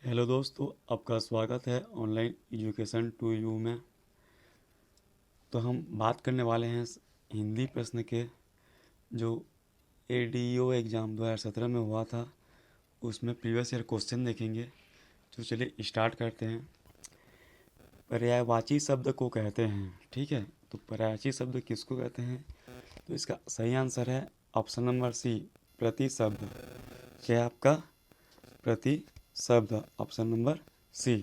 Hello दोस्तों, आपका स्वागत है ऑनलाइन एजुकेशन टू यू में। तो हम बात करने वाले हैं हिंदी प्रश्न के, जो एडीओ एग्ज़ाम 2017 में हुआ था, उसमें प्रीवियस ईयर क्वेश्चन देखेंगे। तो चलिए स्टार्ट करते हैं। पर्यायवाची शब्द को कहते हैं, ठीक है। तो पर्यायवाची शब्द किसको कहते हैं? तो इसका सही आंसर है ऑप्शन नंबर सी, प्रति शब्द। क्या है आपका? प्रति शब्द, ऑप्शन नंबर सी।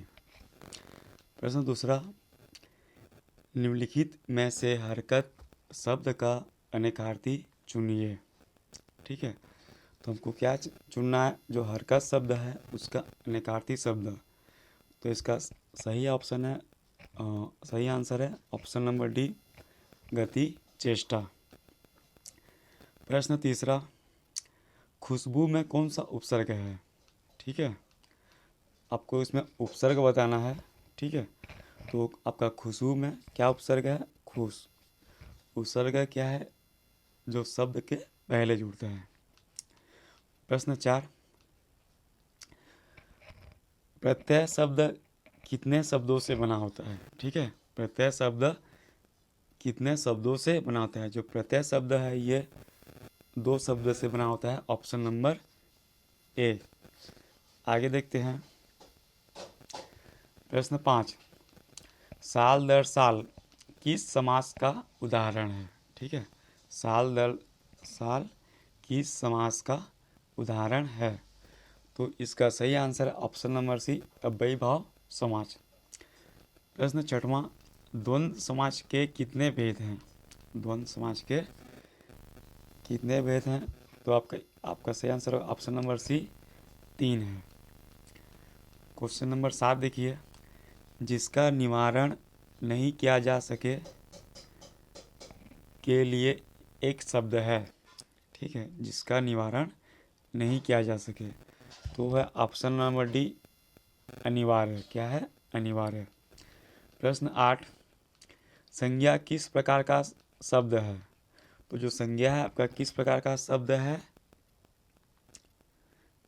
प्रश्न दूसरा, निम्नलिखित में से हरकत शब्द का अनेकार्थी चुनिए, ठीक है। तो हमको क्या चुनना है? जो हरकत शब्द है उसका अनेकार्थी शब्द। तो इसका सही ऑप्शन है सही आंसर है ऑप्शन नंबर डी, गति, चेष्टा। प्रश्न तीसरा, खुशबू में कौन सा उपसर्ग है? ठीक है, आपको इसमें उपसर्ग बताना है, ठीक है। तो आपका खुशबू में क्या उपसर्ग है? खुश। उपसर्ग क्या है? जो शब्द के पहले जुड़ते हैं। प्रश्न 4, प्रत्यय शब्द कितने शब्दों से बना होता है? ठीक है, प्रत्यय शब्द कितने शब्दों से बना होता है? जो प्रत्यय शब्द है ये 2 शब्द से बना होता है, ऑप्शन नंबर ए। आगे देखते हैं। प्रश्न 5, साल दर साल किस समास का उदाहरण है? ठीक है, साल दर साल किस समास का उदाहरण है? तो इसका सही आंसर है ऑप्शन नंबर सी, अव्ययी भाव समास। प्रश्न 6वां, द्वंद्व समास के कितने भेद हैं? द्वंद्व समास के कितने भेद हैं? तो आपका आपका सही आंसर ऑप्शन नंबर सी, 3 है। क्वेश्चन नंबर 7 देखिए, जिसका निवारण नहीं किया जा सके के लिए एक शब्द है, ठीक है। जिसका निवारण नहीं किया जा सके तो है ऑप्शन नंबर डी, अनिवार्य। क्या है? अनिवार्य। प्रश्न 8, संज्ञा किस प्रकार का शब्द है? तो जो संज्ञा है आपका किस प्रकार का शब्द है?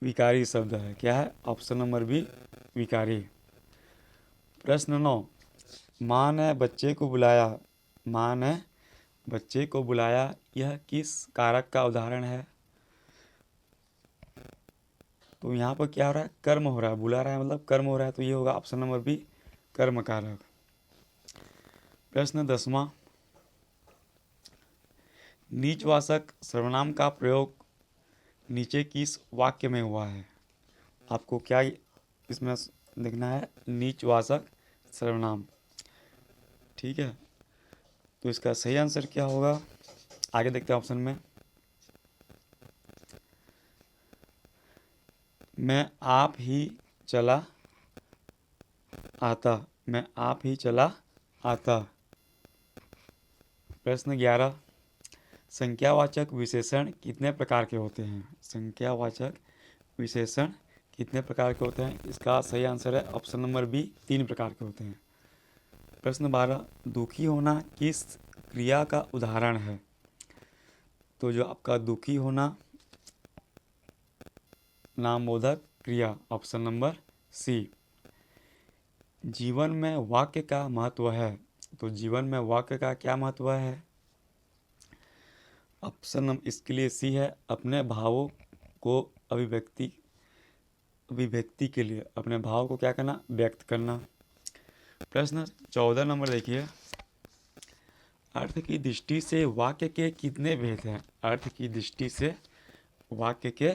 विकारी शब्द है। क्या है? ऑप्शन नंबर बी, विकारी। प्रश्न 9, माँ ने बच्चे को बुलाया। माँ ने बच्चे को बुलाया, यह किस कारक का उदाहरण है? तो यहाँ पर क्या हो रहा है? कर्म हो रहा है। बुला रहा है मतलब कर्म हो रहा है, तो ये होगा ऑप्शन नंबर बी, कर्म कारक। प्रश्न 10वां, नीचवाचक सर्वनाम का प्रयोग नीचे किस वाक्य में हुआ है? आपको क्या इसमें लिखना है? नीचवाचक सर्वनाम, ठीक है। तो इसका सही आंसर क्या होगा? आगे देखते हैं ऑप्शन में। मैं आप ही चला आता। मैं आप ही चला आता। प्रश्न 11, संख्यावाचक विशेषण कितने प्रकार के होते हैं? संख्यावाचक विशेषण कितने प्रकार के होते हैं? इसका सही आंसर है ऑप्शन नंबर बी, 3 प्रकार के होते हैं। प्रश्न 12, दुखी होना किस क्रिया का उदाहरण है? तो जो आपका दुखी होना नामबोधक क्रिया, ऑप्शन नंबर सी। जीवन में वाक्य का महत्व है। तो जीवन में वाक्य का क्या महत्व है? ऑप्शन इसके लिए सी है, अपने भावों को अभिव्यक्ति के लिए अपने भाव को क्या करना? व्यक्त करना। प्रश्न 14 नंबर देखिए, अर्थ की दृष्टि से वाक्य के कितने भेद हैं? अर्थ की दृष्टि से वाक्य के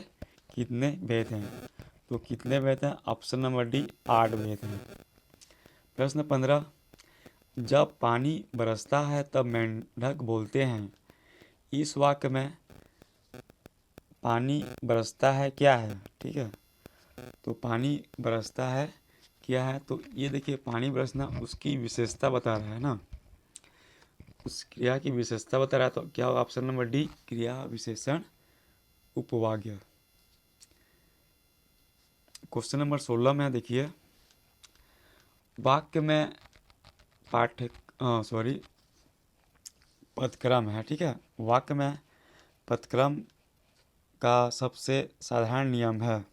कितने भेद हैं? तो कितने भेद हैं? ऑप्शन नंबर डी, 8 भेद हैं। प्रश्न 15, जब पानी बरसता है तब मेंढक बोलते हैं। इस वाक्य में पानी बरसता है क्या है? ठीक है, तो पानी बरसता है क्या है? तो ये देखिए, पानी बरसना उसकी विशेषता बता रहा है ना, उस क्रिया की विशेषता बता रहा है। तो क्या होगा? ऑप्शन नंबर डी, क्रिया विशेषण उपवाक्य। क्वेश्चन नंबर 16 में देखिए, वाक्य में पदक्रम है, ठीक है। वाक्य में पदक्रम का सबसे साधारण नियम है।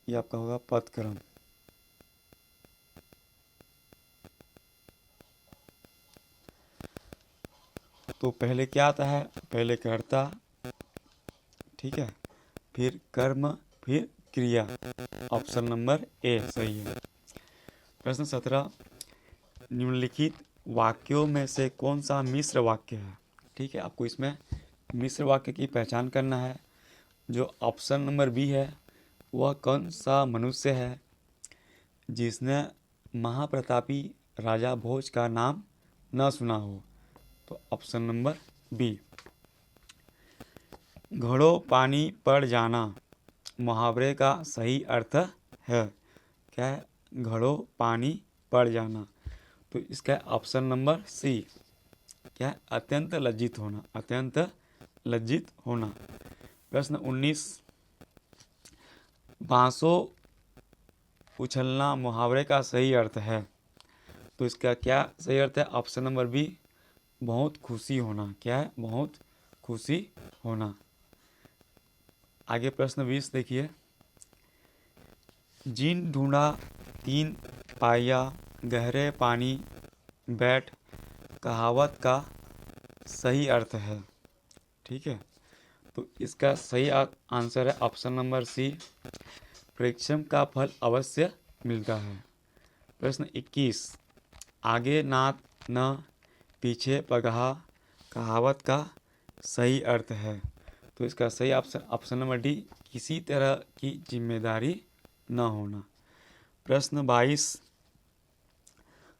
ये आपका होगा पदक्रम। तो पहले क्या आता है, पहले कर्ता, ठीक है, फिर कर्म, फिर क्रिया। ऑप्शन नंबर ए सही है। प्रश्न 17, निम्नलिखित वाक्यों में से कौन सा मिश्र वाक्य है। ठीक है, आपको इसमें मिश्र वाक्य की पहचान करना है। जो ऑप्शन नंबर बी है, वह कौन सा मनुष्य है जिसने महाप्रतापी राजा भोज का नाम न सुना हो। तो ऑप्शन नंबर बी। घड़ों पानी पड़ जाना मुहावरे का सही अर्थ है। क्या है, घड़ों पानी पड़ जाना। तो इसका ऑप्शन नंबर सी। क्या है, अत्यंत लज्जित होना, अत्यंत लज्जित होना। प्रश्न 19, बांसों उछलना मुहावरे का सही अर्थ है। तो इसका क्या सही अर्थ है, ऑप्शन नंबर बी, बहुत खुशी होना। क्या है, बहुत खुशी होना। आगे प्रश्न 20 देखिए, जिन ढूंढा तीन पाया गहरे पानी बैठ कहावत का सही अर्थ है। ठीक है, तो इसका सही आंसर है ऑप्शन नंबर सी, परिश्रम का फल अवश्य मिलता है। प्रश्न 21, आगे नात न पीछे पगहा कहावत का सही अर्थ है। तो इसका सही ऑप्शन नंबर डी, किसी तरह की जिम्मेदारी न होना। प्रश्न 22,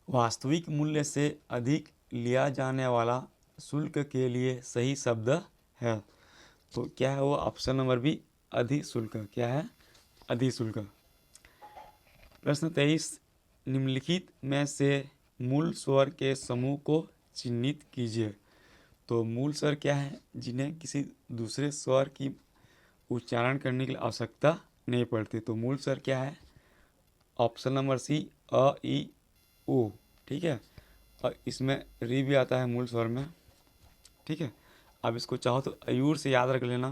वास्तविक मूल्य से अधिक लिया जाने वाला शुल्क के लिए सही शब्द है। तो क्या है वो, ऑप्शन नंबर बी, अधिशुल्क। क्या है, अधिशुल्क। प्रश्न 23, निम्नलिखित में से मूल स्वर के समूह को चिन्हित कीजिए। तो मूल स्वर क्या है, जिन्हें किसी दूसरे स्वर की उच्चारण करने की आवश्यकता नहीं पड़ती। तो मूल स्वर क्या है, ऑप्शन नंबर सी, अ ई उ। ठीक है, और इसमें री भी आता है मूल स्वर में। ठीक है, अब इसको चाहो तो अयूर से याद रख लेना।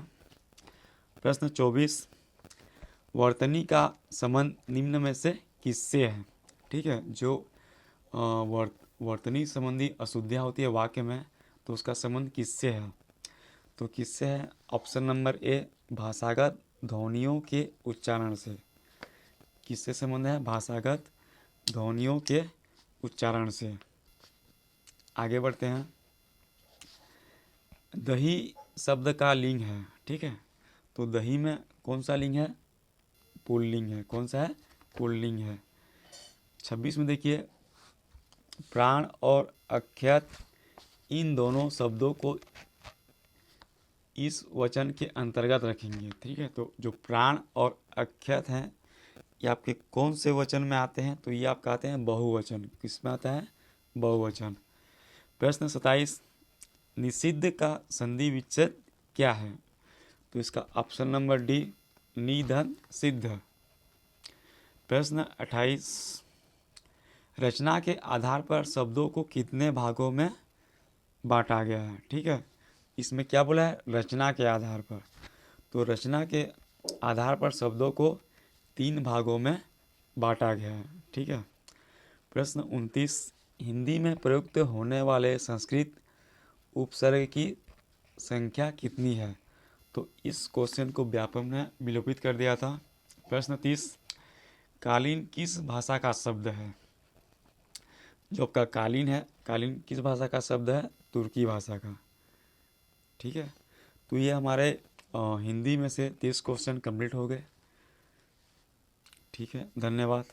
प्रश्न 24, वर्तनी का संबंध निम्न में से किससे है। ठीक है, जो वर्तनी संबंधी अशुद्धियाँ होती है वाक्य में, तो उसका संबंध किससे है। तो किससे है, ऑप्शन नंबर ए, भाषागत ध्वनियों के उच्चारण से। किससे संबंध है, भाषागत ध्वनियों के उच्चारण से। आगे बढ़ते हैं, दही शब्द का लिंग है। ठीक है, तो दही में कौन सा लिंग है, पुल्लिंग है। कौन सा है, पुल्लिंग है। 26 में देखिए, प्राण और अक्षत इन दोनों शब्दों को इस वचन के अंतर्गत रखेंगे। ठीक है, तो जो प्राण और अक्षत हैं, ये आपके कौन से वचन में आते हैं। तो ये आपका आते हैं बहुवचन। किस में आता है, बहुवचन। प्रश्न 27, निषिद्ध का संधि विच्छेद क्या है। तो इसका ऑप्शन नंबर डी, निधन सिद्ध। प्रश्न 28, रचना के आधार पर शब्दों को कितने भागों में बांटा गया है। ठीक है, इसमें क्या बोला है, रचना के आधार पर। तो रचना के आधार पर शब्दों को 3 भागों में बांटा गया है। ठीक है। प्रश्न 29, हिंदी में प्रयुक्त होने वाले संस्कृत उपसर्ग की संख्या कितनी है। तो इस क्वेश्चन को व्यापक ने विलोपित कर दिया था। प्रश्न 30, कालीन किस भाषा का शब्द है। जो आपका कालीन है, कालीन किस भाषा का शब्द है, तुर्की भाषा का। ठीक है, तो ये हमारे हिंदी में से 30 क्वेश्चन कंप्लीट हो गए। ठीक है, धन्यवाद।